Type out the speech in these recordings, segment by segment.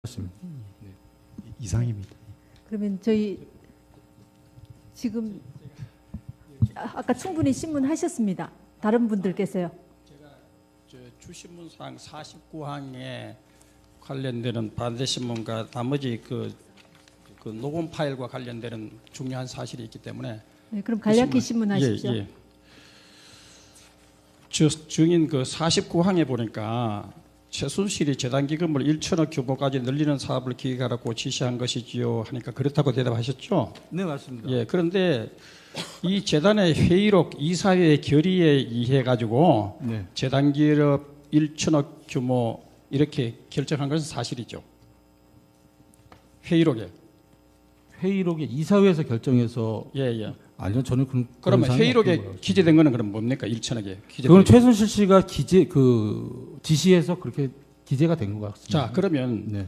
네, 이상입니다. 그러면 저희 지금 아까 충분히 신문하셨습니다. 다른 분들께서요. 제가 주신문상 49항에 관련되는 반대신문과 나머지 그 녹음 파일과 관련되는 중요한 사실이 있기 때문에 네, 그럼 간략히 신문하십시오. 예. 증인 그 49항에 보니까 최순실이 재단기금을 1천억 규모까지 늘리는 사업을 기획하라고 지시한 것이지요 하니까 그렇다고 대답하셨죠? 네, 맞습니다. 예, 그런데 이 재단의 회의록 이사회의 결의에 의해 가지고 네. 재단 기업 1천억 규모 이렇게 결정한 것은 사실이죠. 회의록에. 회의록에 이사회에서 결정해서 예. 아니요, 저는 그런 그러면 사항이 회의록에 없는 것 같습니다. 기재된 거는 그럼 뭡니까? 1천억에 기재된 그건 게. 최순실 씨가 지시해서 그렇게 기재가 된 것 같습니다. 자, 그러면 네.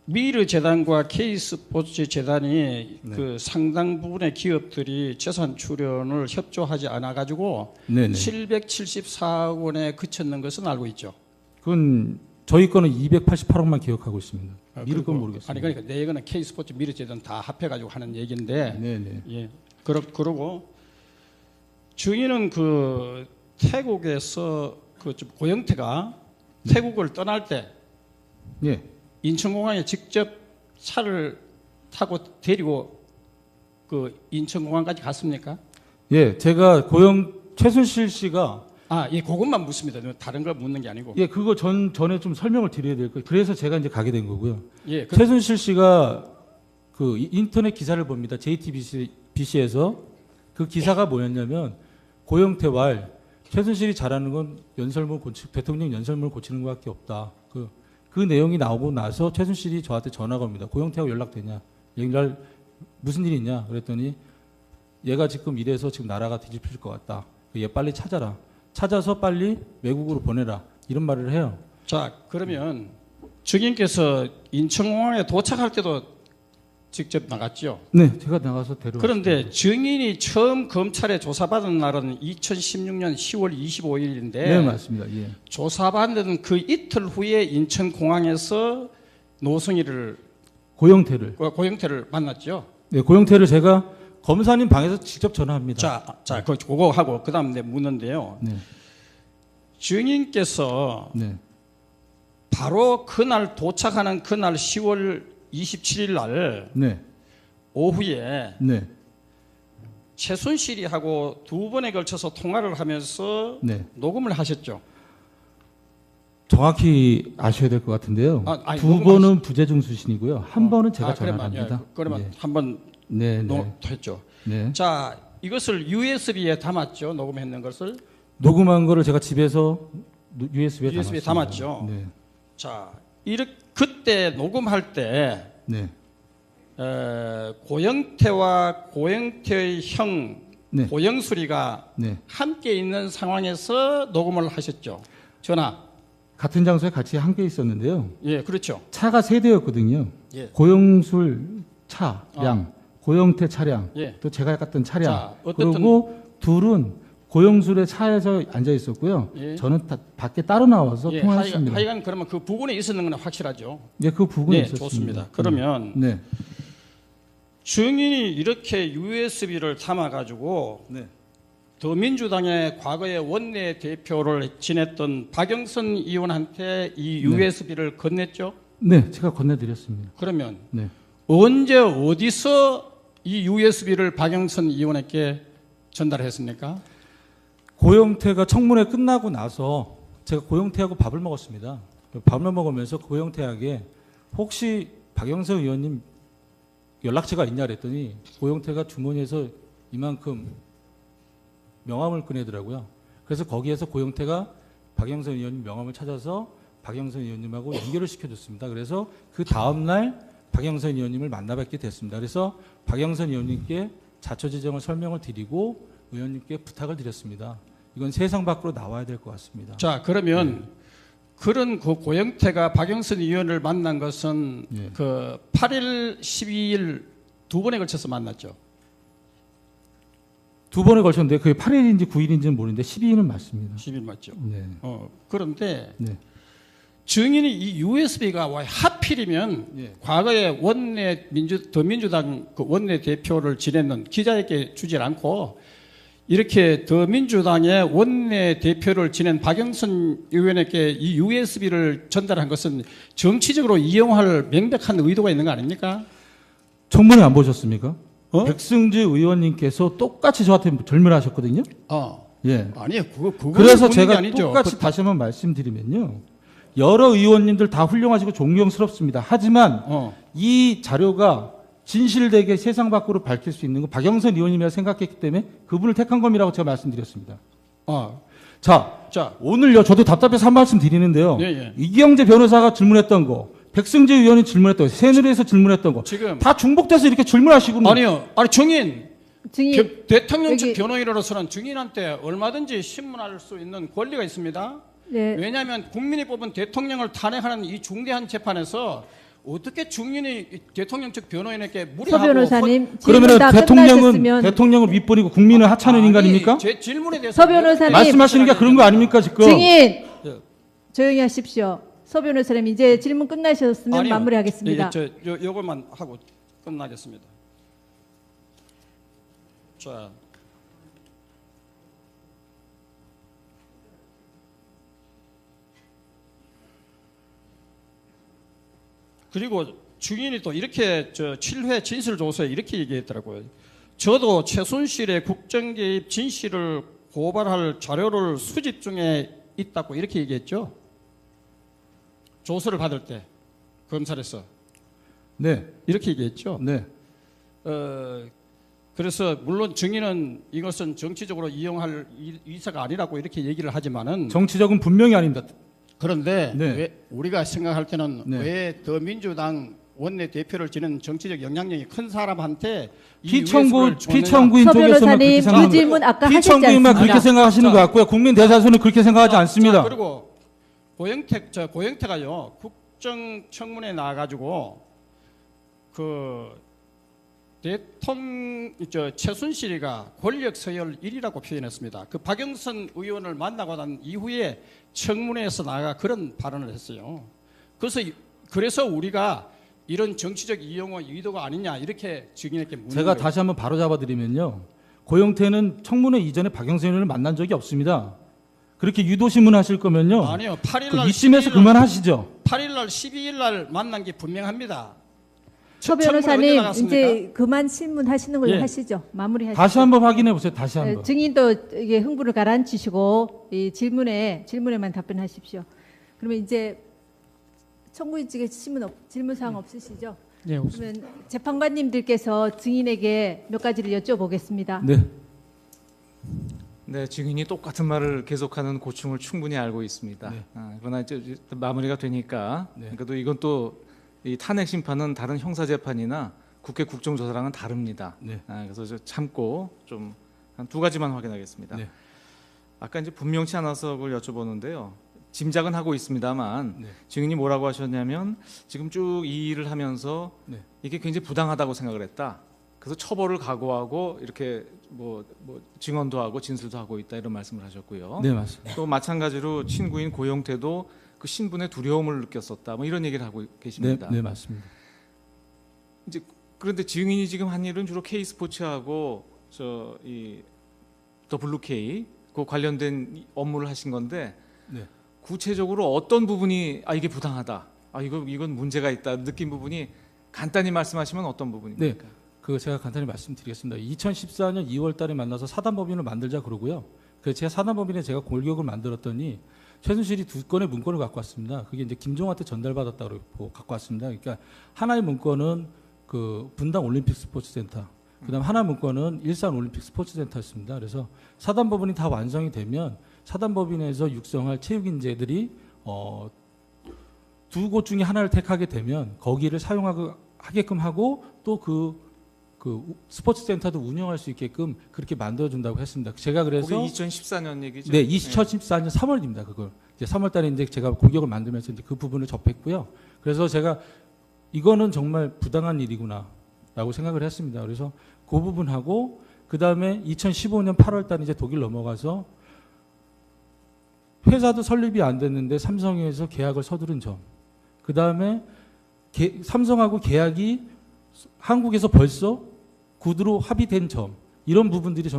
미르 재단과 K스포츠 재단이 네. 그 상당 부분의 기업들이 재산 출연을 협조하지 않아 가지고 네네. 774억 원에 그쳤는 것은 알고 있죠. 그건 저희 거는 288억만 기억하고 있습니다. 미르 그리고- 건 모르겠습니다. 아니 그러니까 내 거는 K스포츠 미르 재단 다 합해 가지고 하는 얘기인데 네네. 예. 그러고 증인은 그 태국에서 그 좀 고영태가 태국을 떠날 때 예. 인천공항에 직접 차를 타고 데리고 그 인천공항까지 갔습니까? 예, 제가 최순실 씨가 예, 그것만 묻습니다. 다른 걸 묻는 게 아니고. 예, 그거 전에 좀 설명을 드려야 될 거예요. 그래서 제가 이제 가게 된 거고요. 예, 최순실 씨가 그 인터넷 기사를 봅니다. JTBC에서 그 기사가 뭐였냐면 고영태 왈 최순실이 잘하는 건 대통령 연설문을 고치는 것밖에 없다. 그 내용이 나오고 나서 최순실이 저한테 전화가 옵니다. 고영태하고 연락되냐? 연락 무슨 일이 있냐? 그랬더니 얘가 지금 이래서 지금 나라가 뒤집힐 것 같다. 얘 빨리 찾아라. 찾아서 빨리 외국으로 보내라. 이런 말을 해요. 자, 그러면 증인께서 인천공항에 도착할 때도 직접 나갔죠. 네, 제가 나가서 데려왔습니다. 그런데 증인이 처음 검찰에 조사받은 날은 2016년 10월 25일인데 네, 맞습니다. 예. 조사받는 그 이틀 후에 인천공항에서 노승희를 고영태를 만났죠. 네, 고영태를 제가 검사님 방에서 직접 전화합니다. 자, 그거 하고 그다음 내 묻는데요. 네, 증인께서 네, 바로 그날 도착하는 그날 10월 27일 날 네, 오후에 네, 최순실이 하고 두 번에 걸쳐서 통화를 하면서 네. 녹음을 하셨죠. 정확히 아셔야 될 것 같은데요. 아니, 두 번은 부재중 수신이고요. 한 번은 제가 그러면, 전화를 합니다. 그러면 네. 한번 네, 네, 했죠. 네. 자, 이것을 USB에 담았죠. 녹음했는 것을. 녹음한 거를 제가 집에서 USB에 담았죠. 네, 자, 그때 녹음할 때 네, 고영태와 고영태의 형 네. 고영수리가 네. 함께 있는 상황에서 녹음을 하셨죠. 전화. 같은 장소에 같이 함께 있었는데요. 예, 그렇죠. 차가 세 대였거든요. 예. 고영술 차량, 고영태 차량, 예. 또 제가 갔던 차량. 자, 어떻든- 그리고 둘은 고영술의 차에서 앉아 있었고요. 예. 저는 밖에 따로 나와서 예, 통화했습니다. 하여간 그러면 그 부분에 있었는 건 확실하죠. 네, 그 부분이 네, 있었습니다. 좋습니다. 그러면 네, 증인이 이렇게 USB를 담아가지고 네, 더민주당의 과거의 원내 대표를 지냈던 박영선 의원한테 이 USB를 건넸죠. 네, 제가 건네드렸습니다. 그러면 네, 언제 어디서 이 USB를 박영선 의원에게 전달했습니까? 고영태가 청문회 끝나고 나서 제가 고영태하고 밥을 먹었습니다. 밥을 먹으면서 고영태에게 혹시 박영선 의원님 연락처가 있냐 그랬더니 고영태가 주머니에서 이만큼 명함을 꺼내더라고요. 그래서 거기에서 고영태가 박영선 의원님 명함을 찾아서 박영선 의원님하고 연결을 시켜줬습니다. 그래서 그 다음날 박영선 의원님을 만나뵙게 됐습니다. 그래서 박영선 의원님께 자초지정을 설명을 드리고 의원님께 부탁을 드렸습니다. 이건 세상 밖으로 나와야 될 것 같습니다. 자, 그러면 그런 그 고영태가 박영선 의원을 만난 것은 네. 그 8일, 12일 두 번에 걸쳐서 만났죠. 두 번에 걸쳤는데 그게 8일인지 9일인지는 모르는데 12일은 맞습니다. 10일 맞죠. 네. 그런데 네. 증인이 이 USB가 왜 하필이면 예. 과거에 더민주당 그 원내 대표를 지냈는 기자에게 주질 않고 이렇게 더민주당의 원내 대표를 지낸 박영선 의원에게 이 USB를 전달한 것은 정치적으로 이용할 명백한 의도가 있는 거 아닙니까? 청문회 안 보셨습니까? 어? 백승지 의원님께서 똑같이 저한테 질문하셨거든요. 예. 아니요, 그거 그래서 묻는 게 제가 아니죠. 똑같이 다시 한번 말씀드리면요. 여러 의원님들 다 훌륭하시고 존경스럽습니다. 하지만 이 자료가 진실되게 세상 밖으로 밝힐 수 있는 건 박영선 의원님이라 생각했기 때문에 그분을 택한 겁니다라고 제가 말씀드렸습니다. 자, 오늘요 저도 답답해서 한 말씀 드리는데요. 예, 예. 이경재 변호사가 질문했던 거, 백승재 의원이 질문했던 거, 새누리에서 질문했던 거, 지금 다 중복돼서 이렇게 질문하시고 아니요, 아니 증인 대통령 측 여기- 변호인으로서는 증인한테 얼마든지 신문할 수 있는 권리가 있습니다. 네. 왜냐하면 국민이 뽑은 대통령을 탄핵하는 이 중대한 재판에서 어떻게 증인이 대통령 측 변호인에게 서 무리하고 변호사님 질문 그러면 다 대통령은 끝나셨으면 대통령을 윗버리고 국민을 하찮은 아니, 인간입니까? 제 질문에 대해서 서 변호사님 말씀하시는 게 그런 거 아닙니까 지금? 증인 예. 조용히 하십시오. 서 변호사님 이제 질문 끝나셨으면 아니요. 마무리하겠습니다. 요것만 하고 끝나겠습니다. 자, 그리고 증인이 또 이렇게 7회 진술조서에 이렇게 얘기했더라고요. 저도 최순실의 국정개입 진실을 고발할 자료를 수집 중에 있다고 이렇게 얘기했죠. 조서를 받을 때 검찰에서 네, 이렇게 얘기했죠. 네. 그래서 물론 증인은 이것은 정치적으로 이용할 의사가 아니라고 이렇게 얘기를 하지만은 정치적은 분명히 아닙니다. 그런데 네. 왜 우리가 생각할 때는 네. 왜 더민주당 원내 대표를 지낸 정치적 영향력이 큰 사람한테 이 피청구 USB를 줬느냐? 피청구인 서 쪽에서는 변호사님 그렇게 그 생각합니다. 질문 아까 하셨지 피청구인만 않습니까? 그렇게 생각하시는 자, 것 같고요. 국민 대다수는 그렇게 생각하지 않습니다. 자, 그리고 고영태가요 국정청문회 나와가지고 그 최순실이가 권력 서열 1위라고 표현했습니다. 그 박영선 의원을 만나고 난 이후에 청문회에서 나가 그런 발언을 했어요. 그래서 우리가 이런 정치적 이용의 의도가 아니냐 이렇게 증인에게 묻는 제가 거예요. 다시 한번 바로 잡아드리면요. 고영태는 청문회 이전에 박영선 의원을 만난 적이 없습니다. 그렇게 유도신문 하실 거면요. 아니요. 8일 날 그 이쯤에서 그만하시죠. 8일 날 12일 날 만난 게 분명합니다. 서 청문회 언제 변호사님 나갔습니까? 이제 그만 질문하시는 걸로 예. 하시죠. 마무리하시죠. 다시 한번 확인해 보세요. 다시 네, 한번. 증인도 이게 흥분을 가라앉히시고 이 질문에만 답변하십시오. 그러면 이제 청구인 측에 질문 사항 없으시죠? 네, 그러면 재판관님들께서 증인에게 몇 가지를 여쭤보겠습니다. 네. 네, 증인이 똑같은 말을 계속하는 고충을 충분히 알고 있습니다. 네. 그러나 이제 마무리가 되니까 네. 그래도 이건 또 이 탄핵 심판은 다른 형사 재판이나 국회 국정조사랑은 다릅니다. 네. 그래서 저 참고 좀 한 두 가지만 확인하겠습니다. 네. 아까 이제 분명치 않아서 그걸 여쭤보는데요. 짐작은 하고 있습니다만 네. 증인이 뭐라고 하셨냐면 지금 쭉 이 일을 하면서 네. 이게 굉장히 부당하다고 생각을 했다. 그래서 처벌을 각오하고 이렇게 뭐 증언도 하고 진술도 하고 있다 이런 말씀을 하셨고요. 네, 맞습니다. 또 마찬가지로 친구인 고영태도 그 신분의 두려움을 느꼈었다. 뭐 이런 얘기를 하고 네, 계십니다. 네, 맞습니다. 이제 그런데 증인이 지금 한 일은 주로 K 스포츠하고 더 블루K 그 관련된 업무를 하신 건데 네. 구체적으로 어떤 부분이 이게 부당하다. 이건 문제가 있다. 느낀 부분이 간단히 말씀하시면 어떤 부분입니까? 네. 그 제가 간단히 말씀드리겠습니다. 2014년 2월 달에 만나서 사단법인을 만들자 그러고요. 그래서 제가 사단법인에 제가 골격을 만들었더니 최순실이 2건의 문건을 갖고 왔습니다. 그게 이제 김종한테 전달받았다고 갖고 왔습니다. 그러니까 하나의 문건은 그 분당 올림픽 스포츠센터, 그다음 하나 문건은 일산 올림픽 스포츠센터였습니다. 그래서 사단법인이 다 완성이 되면 사단법인에서 육성할 체육인재들이 두 곳 중에 하나를 택하게 되면 거기를 사용하게끔 하고 또 그 스포츠 센터도 운영할 수 있게끔 그렇게 만들어준다고 했습니다. 제가 그래서 그게 2014년 얘기죠. 네, 2014년 3월입니다. 그걸 이제 3월달에 이제 제가 골격을 만들면서 이제 그 부분을 접했고요. 그래서 제가 이거는 정말 부당한 일이구나라고 생각을 했습니다. 그래서 그 부분하고 그 다음에 2015년 8월달 이제 독일 넘어가서 회사도 설립이 안 됐는데 삼성에서 계약을 서두른 점. 그 다음에 삼성하고 계약이 한국에서 벌써 구두로 합의된 점. 이런 부분들이